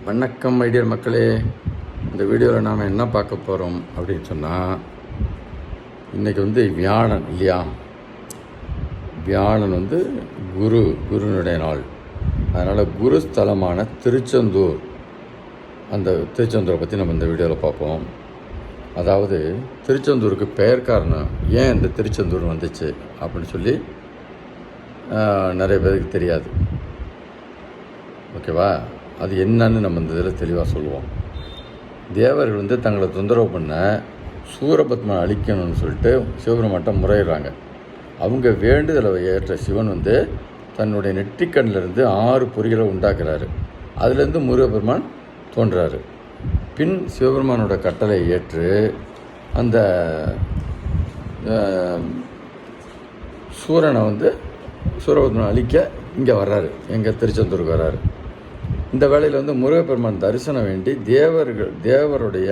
வணக்கம் மைடியர் மக்களே. இந்த வீடியோவில் நாம் என்ன பார்க்க போகிறோம் அப்படின்னு சொன்னால், இன்றைக்கி வியாழன் இல்லையா? வியாழன் குருனுடைய நாள். அதனால் குரு ஸ்தலமான திருச்செந்தூர், அந்த திருச்செந்தூரை பற்றி நம்ம இந்த வீடியோவில் பார்ப்போம். அதாவது திருச்செந்தூருக்கு பெயர் காரணம் ஏன் இந்த திருச்செந்தூர் வந்துச்சு அப்படின்னு சொல்லி நிறைய பேருக்கு தெரியாது. ஓகேவா? அது என்னன்னு நம்ம இந்த இதில் தெளிவாக சொல்லுவோம். தேவர்கள் தங்களை தொந்தரவு பண்ண சூரபத்மனை அழிக்கணும்னு சொல்லிட்டு சிவபெருமான்ட்ட முறையிடுறாங்க. அவங்க வேண்டுதலை ஏற்ற சிவன் தன்னுடைய நெற்றிக்கண்ணிலிருந்து 6 பொறிகளை உண்டாக்குறாரு. அதுலேருந்து முருகப்பெருமான் தோன்றாரு. பின் சிவபெருமானோட கட்டளை ஏற்று அந்த சூரனை சூரபத்மனை அழிக்க இங்கே வர்றாரு, எங்கள் திருச்செந்தூருக்கு வர்றாரு. இந்த வேளையில் முருகப்பெருமான் தரிசனம் வேண்டி தேவருடைய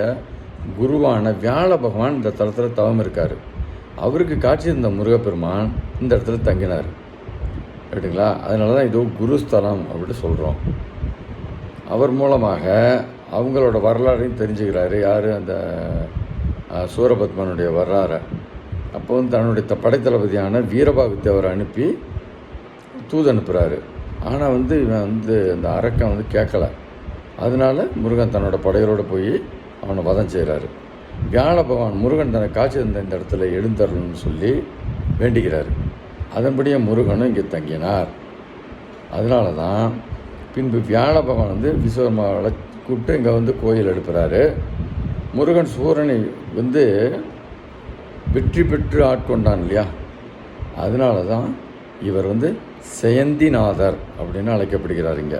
குருவான வியாழ பகவான் இந்த தலத்தில் தவம் இருக்கார். அவருக்கு காட்சி இருந்த முருகப்பெருமான் இந்த இடத்துல தங்கினார். ரைட்டுங்களா? அதனால தான் இது குருஸ்தலம் அப்படின்னு சொல்கிறோம். அவர் மூலமாக அவங்களோட வரலாறையும் தெரிஞ்சுக்கிறாரு. யார்? அந்த சூரபத்மனுடைய வரலாறை. அப்போ தன்னுடைய படைத்தளபதியான வீரபாகு தேவரை அனுப்பி தூது அனுப்புகிறாரு. ஆனால் இவன் இந்த அரக்கன் கேட்கல. அதனால முருகன் தன்னோட படைகளோடு போய் அவனை வதம் செய்கிறாரு. வியாழ பகவான் முருகன் தன்னை காட்சி இருந்த இந்த இடத்துல எழுந்தரணும்னு சொல்லி வேண்டிக்கிறார். அதன்படியே முருகனும் இங்கே தங்கினார். அதனால தான் பின்பு வியாழ பகவான் விஸ்வகர்மாவை கூப்பிட்டு இங்கே கோயில் எடுப்புறாரு. முருகன் சூரனை வெற்றி பெற்று ஆட்கொண்டான் இல்லையா? அதனால தான் இவர் செயந்திநாதர் அப்படின்னு அழைக்கப்படுகிறார். இங்கே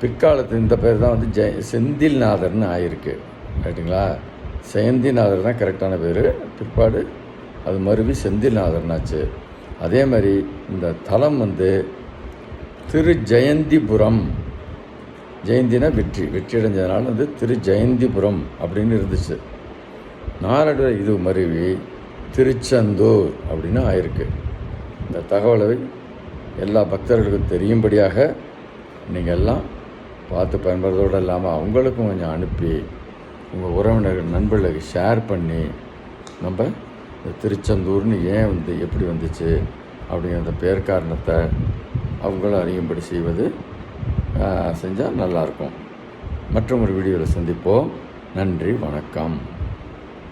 பிற்காலத்து இந்த பேர் தான் செந்தில்நாதர்னு ஆயிருக்கு. ரைட்டுங்களா? செயந்திநாதர் தான் கரெக்டான பேர். பிற்பாடு அது மருவி செந்தில்நாதர்னாச்சு. அதே மாதிரி இந்த தலம் திரு ஜெயந்திபுரம். ஜெயந்தினா வெற்றி அடைஞ்சதுனால திரு ஜெயந்திபுரம் அப்படின்னு இருந்துச்சு. நாளடைவு இது மருவி திருச்செந்தூர் அப்படின்னு ஆயிருக்கு. இந்த தகவலை எல்லா பக்தர்களுக்கும் தெரியும்படியாக நீங்கள் எல்லாம் பார்த்து பயன்படுறதோடு இல்லாமல் அவங்களுக்கும் கொஞ்சம் அனுப்பி உங்கள் உறவினர்கள் நண்பர்களுக்கு ஷேர் பண்ணி நம்ம இந்த திருச்செந்தூர்னு ஏன் எப்படி வந்துச்சு அப்படிங்கிற அந்த பேர் காரணத்தை அவங்களும் அறியும்படி செஞ்சால் நல்லாயிருக்கும். மற்றும் ஒரு வீடியோவில் சந்திப்போம். நன்றி, வணக்கம்.